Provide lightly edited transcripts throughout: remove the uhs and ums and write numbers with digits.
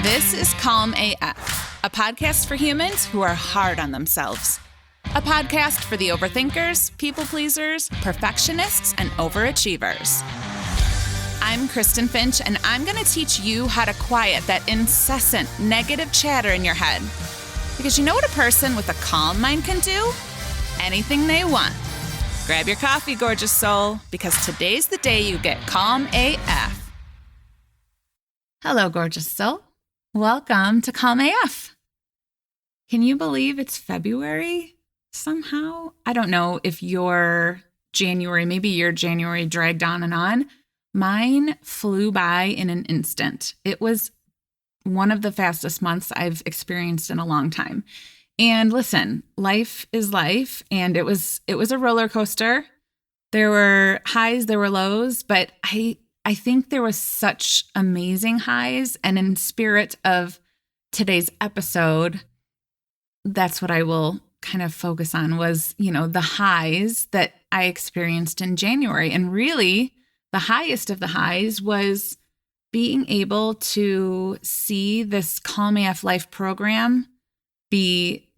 This is Calm AF, a podcast for humans who are hard on themselves. A podcast for the overthinkers, people pleasers, perfectionists, and overachievers. I'm Kristen Finch, and I'm going to teach you how to quiet that incessant negative chatter in your head. Because you know what a person with a calm mind can do? Anything they want. Grab your coffee, gorgeous soul, because today's the day you get Calm AF. Hello, gorgeous soul. Welcome to Calm AF. Can you believe it's February somehow? I don't know if your January dragged on and on. Mine flew by in an instant. It was one of the fastest months I've experienced in a long time. And listen, life is life, and it was a roller coaster. There were highs, there were lows, but I think there was such amazing highs, and in spirit of today's episode, that's what I will kind of focus on was, the highs that I experienced in January. And really, the highest of the highs was being able to see this Calm AF Life program be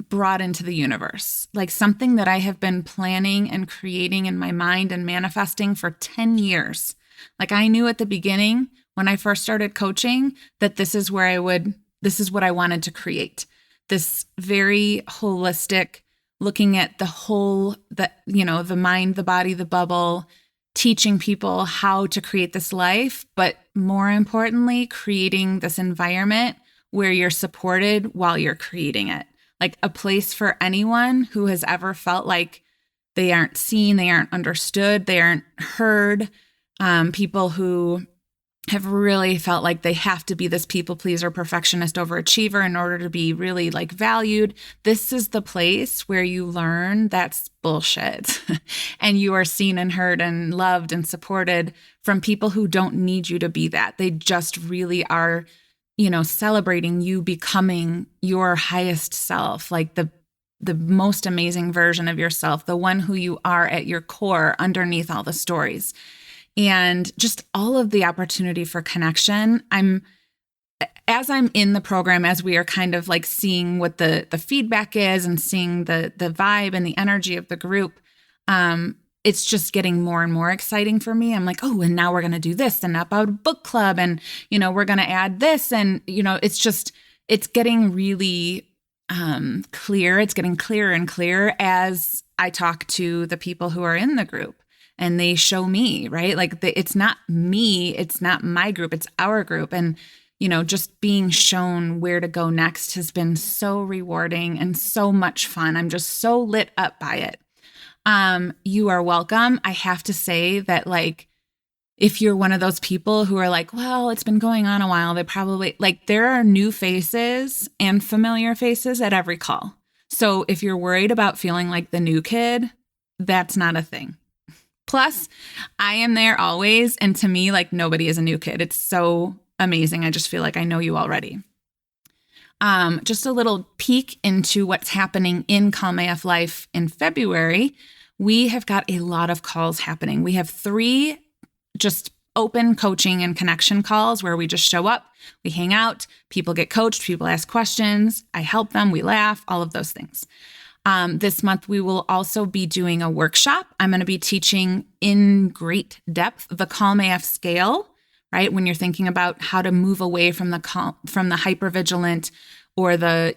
brought into the universe, like something that I have been planning and creating in my mind and manifesting for 10 years. Like I knew at the beginning when I first started coaching that this is what I wanted to create. This very holistic, looking at the whole, the mind, the body, the bubble, teaching people how to create this life, but more importantly, creating this environment where you're supported while you're creating it. Like a place for anyone who has ever felt like they aren't seen, they aren't understood, they aren't heard. People who have really felt like they have to be this people pleaser, perfectionist, overachiever in order to be really valued. This is the place where you learn that's bullshit and you are seen and heard and loved and supported from people who don't need you to be that. They just really are, celebrating you becoming your highest self, like the most amazing version of yourself, the one who you are at your core underneath all the stories. And just all of the opportunity for connection. As I'm in the program, as we are kind of seeing what the feedback is and seeing the vibe and the energy of the group, it's just getting more and more exciting for me. I'm like, oh, and now we're going to do this and about a book club and, we're going to add this. And, it's getting really clear. It's getting clearer and clearer as I talk to the people who are in the group. And they show me, right? It's not me, it's not my group, it's our group. And, just being shown where to go next has been so rewarding and so much fun. I'm just so lit up by it. You are welcome. I have to say that if you're one of those people who are well, it's been going on a while, they probably there are new faces and familiar faces at every call. So if you're worried about feeling like the new kid, that's not a thing. Plus, I am there always. And to me, nobody is a new kid. It's so amazing. I just feel like I know you already. Just a little peek into what's happening in Calm AF Life in February. We have got a lot of calls happening. We have 3 just open coaching and connection calls where we just show up, we hang out, people get coached, people ask questions, I help them, we laugh, all of those things. This month, we will also be doing a workshop. I'm going to be teaching in great depth the Calm AF scale, right? When you're thinking about how to move away from the hypervigilant or the,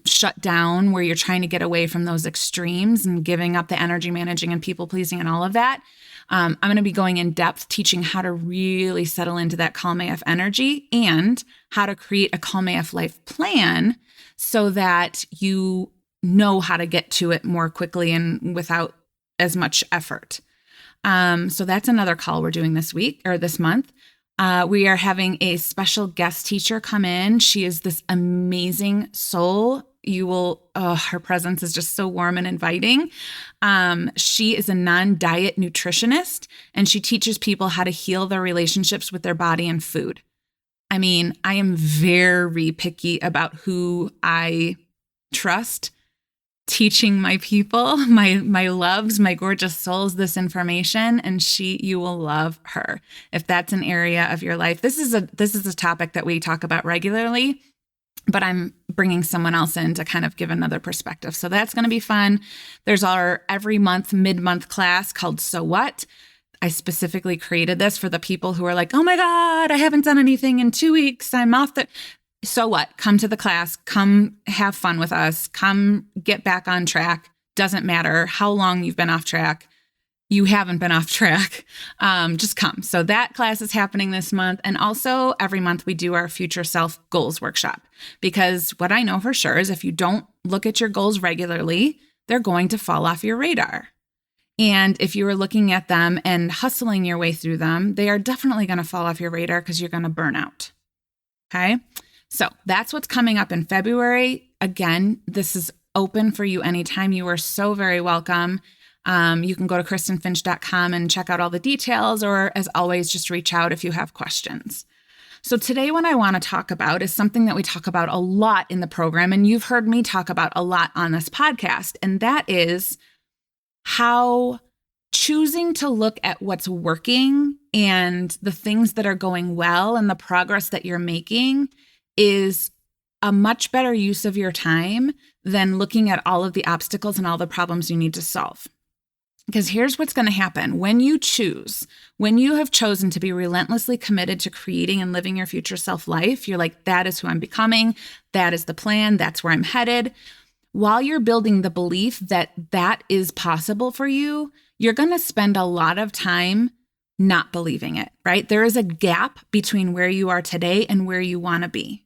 shut down where you're trying to get away from those extremes and giving up the energy managing and people pleasing and all of that. I'm going to be going in depth teaching how to really settle into that Calm AF energy and how to create a Calm AF life plan so that you know how to get to it more quickly and without as much effort. So that's another call we're doing this week or this month. We are having a special guest teacher come in. She is this amazing soul. Her presence is just so warm and inviting. She is a non-diet nutritionist, and she teaches people how to heal their relationships with their body and food. I mean, I am very picky about who I trust teaching my people, my loves, my gorgeous souls this information, and you will love her. If that's an area of your life, this is a topic that we talk about regularly, but I'm bringing someone else in to kind of give another perspective. So that's going to be fun. There's our every month, mid-month class called So What? I specifically created this for the people who are like, oh my God, I haven't done anything in 2 weeks. I'm off the... So what? Come to the class, come have fun with us, come get back on track. Doesn't matter how long you've been off track. You haven't been off track. Just come. So that class is happening this month. And also every month we do our Future Self Goals Workshop, because what I know for sure is if you don't look at your goals regularly, they're going to fall off your radar. And if you are looking at them and hustling your way through them, they are definitely going to fall off your radar because you're going to burn out. Okay? So that's what's coming up in February. Again, this is open for you anytime. You are so very welcome. You can go to KristenFinch.com and check out all the details, or as always, just reach out if you have questions. So today what I want to talk about is something that we talk about a lot in the program, and you've heard me talk about a lot on this podcast, and that is how choosing to look at what's working and the things that are going well and the progress that you're making is a much better use of your time than looking at all of the obstacles and all the problems you need to solve. Because here's what's going to happen. When you have chosen to be relentlessly committed to creating and living your future self life, you're like, that is who I'm becoming. That is the plan. That's where I'm headed. While you're building the belief that that is possible for you, you're going to spend a lot of time not believing it, right? There is a gap between where you are today and where you want to be.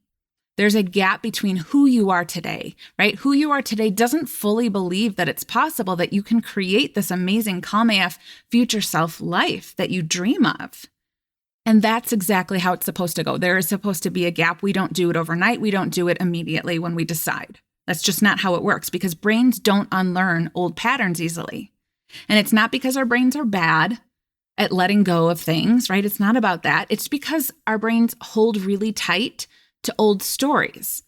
There's a gap between who you are today, right? Who you are today doesn't fully believe that it's possible that you can create this amazing Calm AF future self life that you dream of. And that's exactly how it's supposed to go. There is supposed to be a gap. We don't do it overnight. We don't do it immediately when we decide. That's just not how it works, because brains don't unlearn old patterns easily. And it's not because our brains are bad at letting go of things, right? It's not about that. It's because our brains hold really tight to old stories.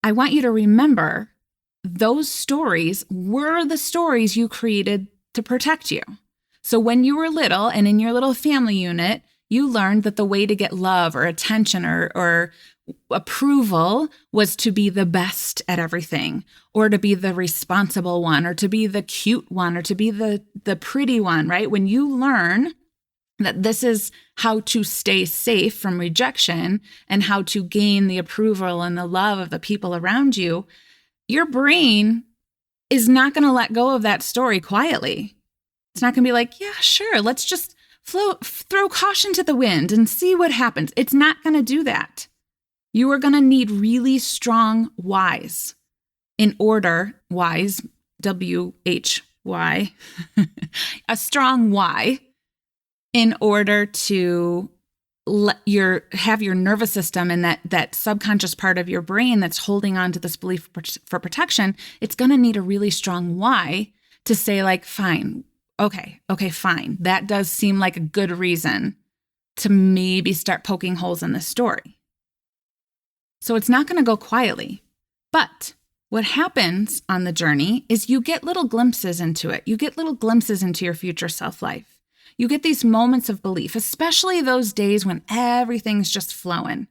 I want you to remember those stories were the stories you created to protect you. So when you were little and in your little family unit, you learned that the way to get love or attention or approval was to be the best at everything, or to be the responsible one, or to be the cute one, or to be the pretty one, right? When you learn that this is how to stay safe from rejection and how to gain the approval and the love of the people around you, your brain is not going to let go of that story quietly. It's not going to be like, yeah, sure, let's just throw caution to the wind and see what happens. It's not going to do that. You are going to need really strong whys in order, whys, W-H-Y, a strong why, in order to have your nervous system and that subconscious part of your brain that's holding on to this belief for protection, it's going to need a really strong why to say like, fine, okay, fine. That does seem like a good reason to maybe start poking holes in this story. So it's not going to go quietly. But what happens on the journey is you get little glimpses into it. You get little glimpses into your future self-life. You get these moments of belief, especially those days when everything's just flowing,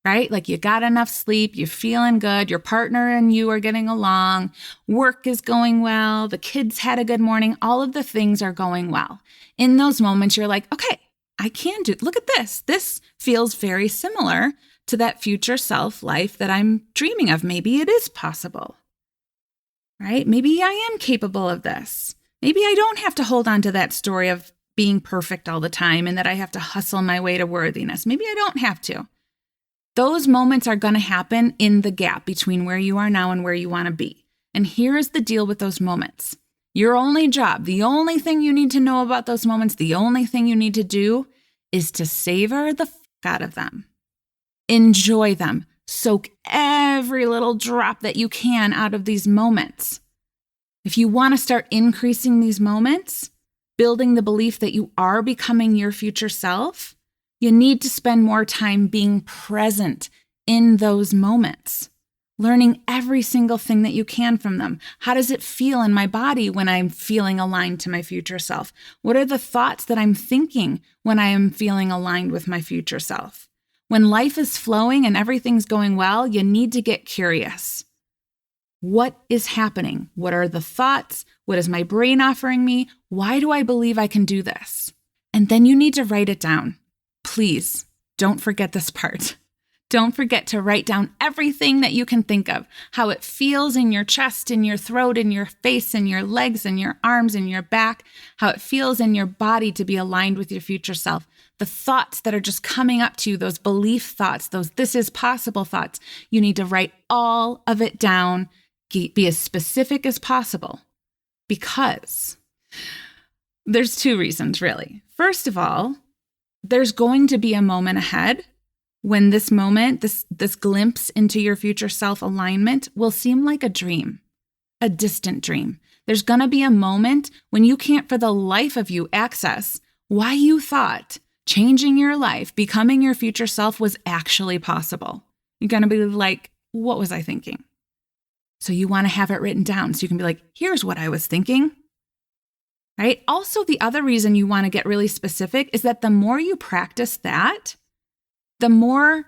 right? Like you got enough sleep, you're feeling good, your partner and you are getting along, work is going well, the kids had a good morning, all of the things are going well. In those moments, you're like, okay, I can do, look at this. This feels very similar to that future self life that I'm dreaming of. Maybe it is possible, right? Maybe I am capable of this. Maybe I don't have to hold on to that story of being perfect all the time and that I have to hustle my way to worthiness. Maybe I don't have to. Those moments are going to happen in the gap between where you are now and where you want to be. And here is the deal with those moments. Your only job, the only thing you need to know about those moments, the only thing you need to do is to savor the out of them. Enjoy them. Soak every little drop that you can out of these moments. If you want to start increasing these moments, building the belief that you are becoming your future self, you need to spend more time being present in those moments. learning every single thing that you can from them. How does it feel in my body when I'm feeling aligned to my future self? What are the thoughts that I'm thinking when I am feeling aligned with my future self? When life is flowing and everything's going well, you need to get curious. What is happening? What are the thoughts? What is my brain offering me? Why do I believe I can do this? And then you need to write it down. Please don't forget this part. Don't forget to write down everything that you can think of, how it feels in your chest, in your throat, in your face, in your legs, in your arms, in your back, how it feels in your body to be aligned with your future self. The thoughts that are just coming up to you, those belief thoughts, those this is possible thoughts, you need to write all of it down, be as specific as possible, because there's two reasons, really. First of all, there's going to be a moment ahead when this moment, this glimpse into your future self alignment will seem like a dream, a distant dream. There's going to be a moment when you can't for the life of you access why you thought changing your life, becoming your future self was actually possible. You're going to be like, what was I thinking? So you want to have it written down so you can be like, here's what I was thinking. Right? Also, the other reason you want to get really specific is that the more you practice that, the more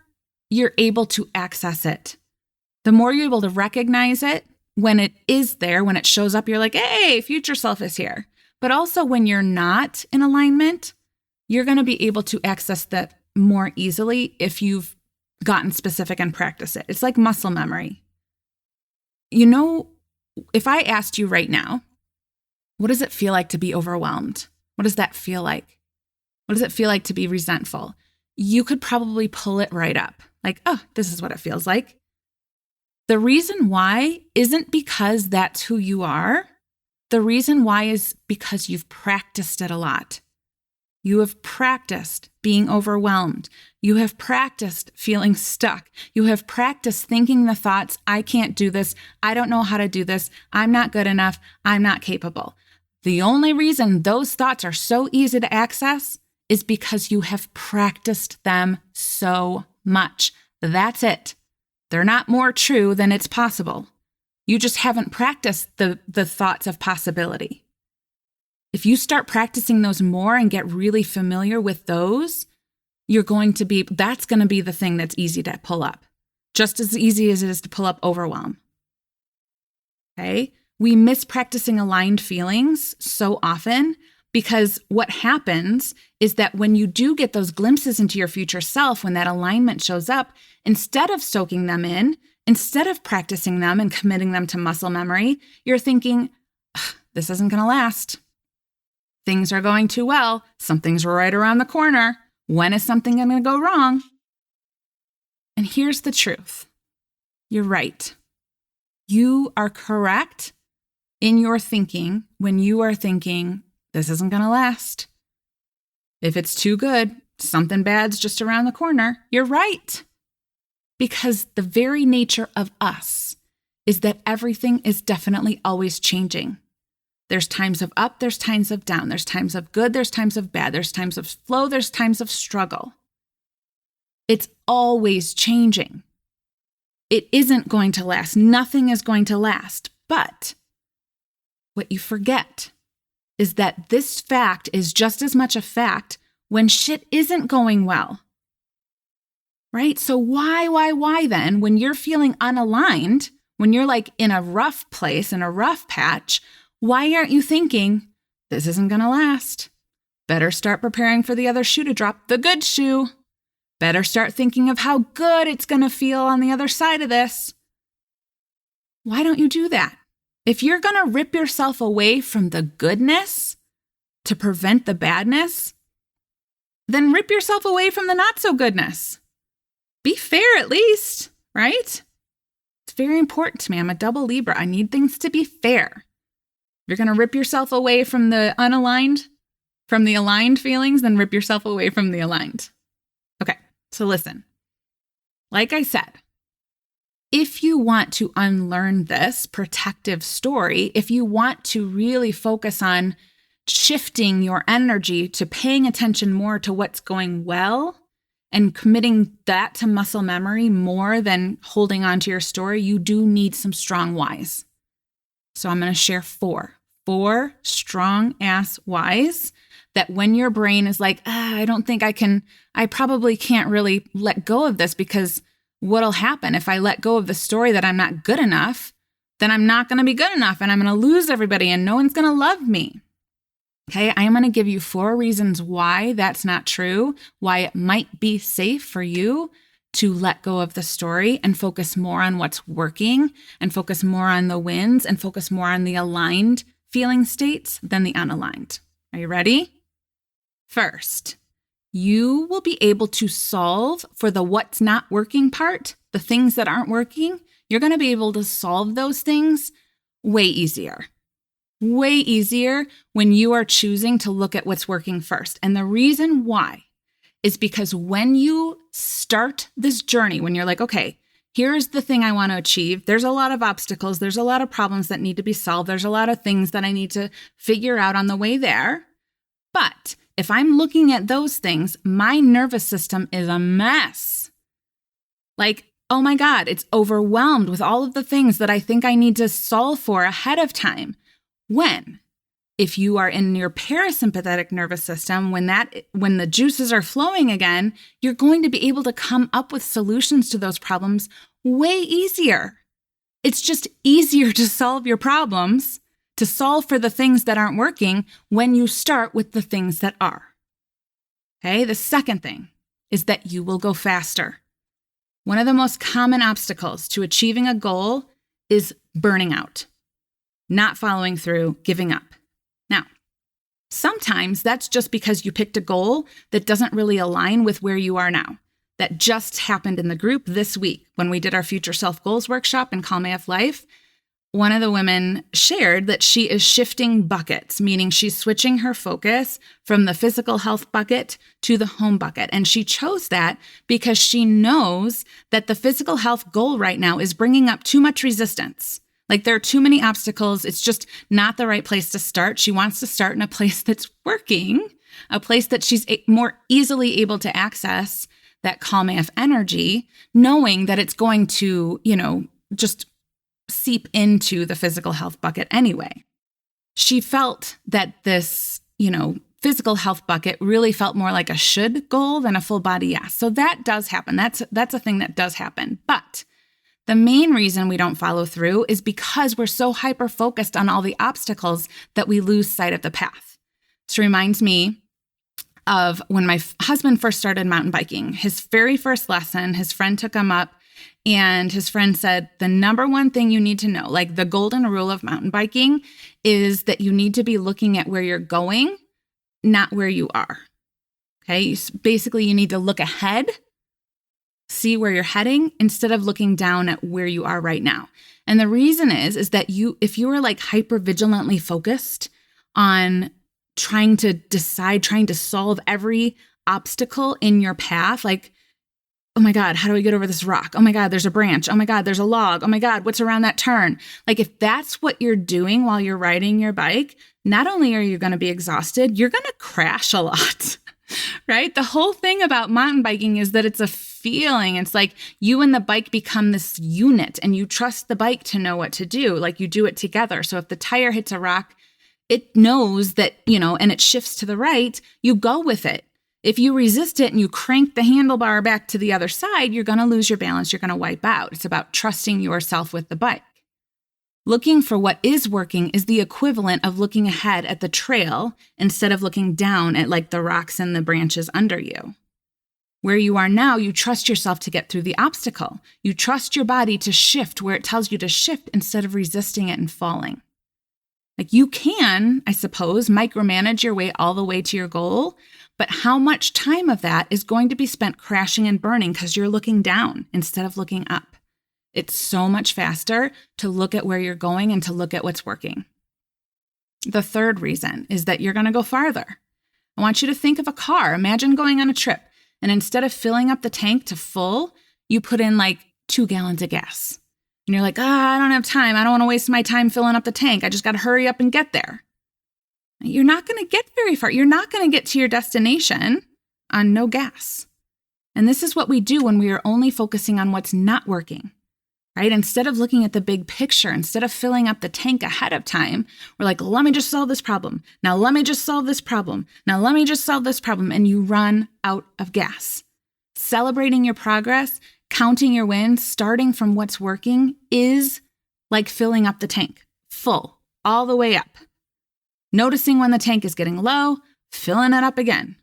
you're able to access it. The more you're able to recognize it when it is there, when it shows up, you're like, hey, future self is here. But also when you're not in alignment, you're going to be able to access that more easily if you've gotten specific and practice it. It's like muscle memory. You know, if I asked you right now, what does it feel like to be overwhelmed? What does that feel like? What does it feel like to be resentful? You could probably pull it right up. Like, oh, this is what it feels like. The reason why isn't because that's who you are. The reason why is because you've practiced it a lot. You have practiced being overwhelmed. You have practiced feeling stuck. You have practiced thinking the thoughts, I can't do this. I don't know how to do this. I'm not good enough. I'm not capable. The only reason those thoughts are so easy to access is because you have practiced them so much. That's it. They're not more true than it's possible. You just haven't practiced the thoughts of possibility. If you start practicing those more and get really familiar with those, that's going to be the thing that's easy to pull up. Just as easy as it is to pull up overwhelm. Okay? We miss practicing aligned feelings so often because what happens is that when you do get those glimpses into your future self, when that alignment shows up, instead of soaking them in, instead of practicing them and committing them to muscle memory, you're thinking, this isn't going to last. Things are going too well. Something's right around the corner. When is something going to go wrong? And here's the truth. You're right. You are correct in your thinking when you are thinking, this isn't going to last. If it's too good, something bad's just around the corner. You're right. Because the very nature of us is that everything is definitely always changing. There's times of up, there's times of down. There's times of good, there's times of bad. There's times of flow, there's times of struggle. It's always changing. It isn't going to last. Nothing is going to last. But what you forget is that this fact is just as much a fact when shit isn't going well. Right? So why then, when you're feeling unaligned, when you're like in a rough place, in a rough patch, why aren't you thinking, this isn't going to last? Better start preparing for the other shoe to drop, the good shoe. Better start thinking of how good it's going to feel on the other side of this. Why don't you do that? If you're going to rip yourself away from the goodness to prevent the badness, then rip yourself away from the not so goodness. Be fair at least, right? It's very important to me. I'm a double Libra. I need things to be fair. If you're going to rip yourself away from the unaligned, from the aligned feelings, then rip yourself away from the aligned. Okay, so listen. Like I said, if you want to unlearn this protective story, if you want to really focus on shifting your energy to paying attention more to what's going well and committing that to muscle memory more than holding on to your story, you do need some strong whys. So I'm going to share four strong ass whys that when your brain is like, I don't think I probably can't really let go of this, because what'll happen if I let go of the story that I'm not good enough, then I'm not going to be good enough and I'm going to lose everybody and no one's going to love me. Okay, I am going to give you 4 reasons why that's not true, why it might be safe for you to let go of the story and focus more on what's working and focus more on the wins and focus more on the aligned feeling states than the unaligned. Are you ready? First, you will be able to solve for the what's not working part, the things that aren't working. You're going to be able to solve those things way easier. Way easier when you are choosing to look at what's working first. And the reason why is because when you start this journey, when you're like, okay, here's the thing I want to achieve. There's a lot of obstacles. There's a lot of problems that need to be solved. There's a lot of things that I need to figure out on the way there. But if I'm looking at those things, my nervous system is a mess. Like, oh my God, it's overwhelmed with all of the things that I think I need to solve for ahead of time. If you are in your parasympathetic nervous system, when the juices are flowing again, you're going to be able to come up with solutions to those problems way easier. It's just easier to solve your problems, to solve for the things that aren't working when you start with the things that are. Okay, the second thing is that you will go faster. One of the most common obstacles to achieving a goal is burning out. Not following through, giving up. Now, sometimes that's just because you picked a goal that doesn't really align with where you are now. That just happened in the group this week when we did our Future Self Goals workshop in Calm AF Life. One of the women shared that she is shifting buckets, meaning she's switching her focus from the physical health bucket to the home bucket. And she chose that because she knows that the physical health goal right now is bringing up too much resistance. Like there are too many obstacles. It's just not the right place to start. She wants to start in a place that's working, a place that she's more easily able to access that Calm AF energy, knowing that it's going to, just seep into the physical health bucket anyway. She felt that this, physical health bucket really felt more like a should goal than a full body yes. So that does happen. That's a thing that does happen. But the main reason we don't follow through is because we're so hyper-focused on all the obstacles that we lose sight of the path. This reminds me of when my husband first started mountain biking. His very first lesson, his friend took him up and his friend said, the number one thing you need to know, like the golden rule of mountain biking, is that you need to be looking at where you're going, not where you are. Okay, basically you need to look ahead, see where you're heading instead of looking down at where you are right now. And the reason is that if you are like hyper vigilantly focused on trying to solve every obstacle in your path, like, oh my God, how do I get over this rock? Oh my God, there's a branch. Oh my God, there's a log. Oh my God, what's around that turn? Like if that's what you're doing while you're riding your bike, not only are you going to be exhausted, you're going to crash a lot. Right? The whole thing about mountain biking is that it's a feeling. It's like you and the bike become this unit and you trust the bike to know what to do. Like you do it together. So if the tire hits a rock, it knows that, and it shifts to the right, you go with it. If you resist it and you crank the handlebar back to the other side, you're going to lose your balance. You're going to wipe out. It's about trusting yourself with the bike. Looking for what is working is the equivalent of looking ahead at the trail instead of looking down at like the rocks and the branches under you. Where you are now, you trust yourself to get through the obstacle. You trust your body to shift where it tells you to shift instead of resisting it and falling. Like you can, I suppose, micromanage your way all the way to your goal, but how much time of that is going to be spent crashing and burning because you're looking down instead of looking up? It's so much faster to look at where you're going and to look at what's working. The third reason is that you're going to go farther. I want you to think of a car. Imagine going on a trip, and instead of filling up the tank to full, you put in like 2 gallons of gas. And you're like, I don't have time. I don't want to waste my time filling up the tank. I just got to hurry up and get there. You're not going to get very far. You're not going to get to your destination on no gas. And this is what we do when we are only focusing on what's not working, right? Instead of looking at the big picture, instead of filling up the tank ahead of time, we're like, let me just solve this problem. Now let me just solve this problem. Now let me just solve this problem. And you run out of gas. Celebrating your progress, counting your wins, starting from what's working is like filling up the tank, full, all the way up. Noticing when the tank is getting low, filling it up again.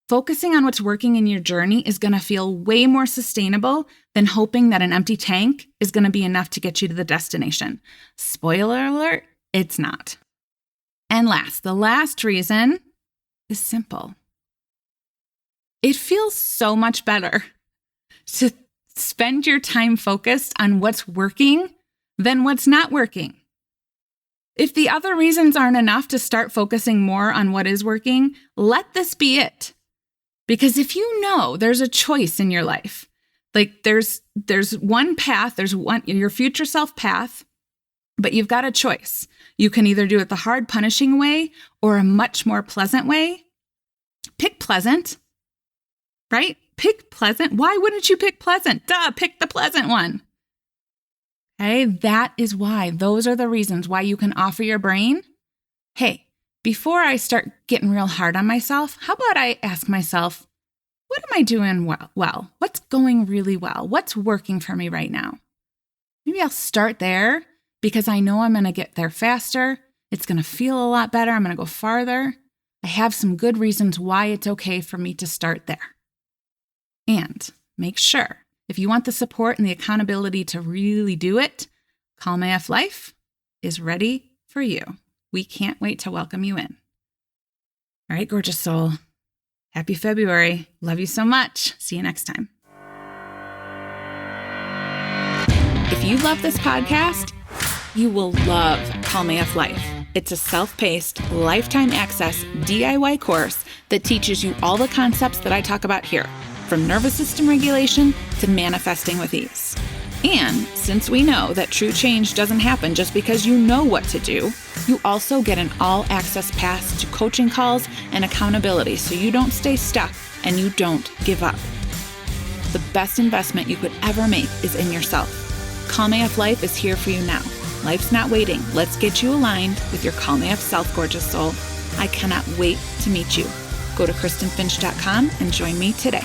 Focusing on what's working in your journey is going to feel way more sustainable than hoping that an empty tank is going to be enough to get you to the destination. Spoiler alert, it's not. And the last reason is simple. It feels so much better to spend your time focused on what's working than what's not working. If the other reasons aren't enough to start focusing more on what is working, let this be it. Because if you know there's a choice in your life, like there's one path, there's one your future self path, but you've got a choice. You can either do it the hard, punishing way or a much more pleasant way. Pick pleasant, right? Pick pleasant. Why wouldn't you pick pleasant? Duh, pick the pleasant one. Okay, that is why. Those are the reasons why you can offer your brain, hey, before I start getting real hard on myself, how about I ask myself, what am I doing well? What's going really well? What's working for me right now? Maybe I'll start there because I know I'm going to get there faster. It's going to feel a lot better. I'm going to go farther. I have some good reasons why it's okay for me to start there. And make sure, if you want the support and the accountability to really do it, Calm AF Life is ready for you. We can't wait to welcome you in. All right, gorgeous soul. Happy February. Love you so much. See you next time. If you love this podcast, you will love Calm AF Life. It's a self-paced, lifetime access DIY course that teaches you all the concepts that I talk about here, from nervous system regulation to manifesting with ease. And since we know that true change doesn't happen just because you know what to do, you also get an all-access pass to coaching calls and accountability so you don't stay stuck and you don't give up. The best investment you could ever make is in yourself. Calm AF Life is here for you now. Life's not waiting. Let's get you aligned with your Calm AF self, gorgeous soul. I cannot wait to meet you. Go to KristenFinch.com and join me today.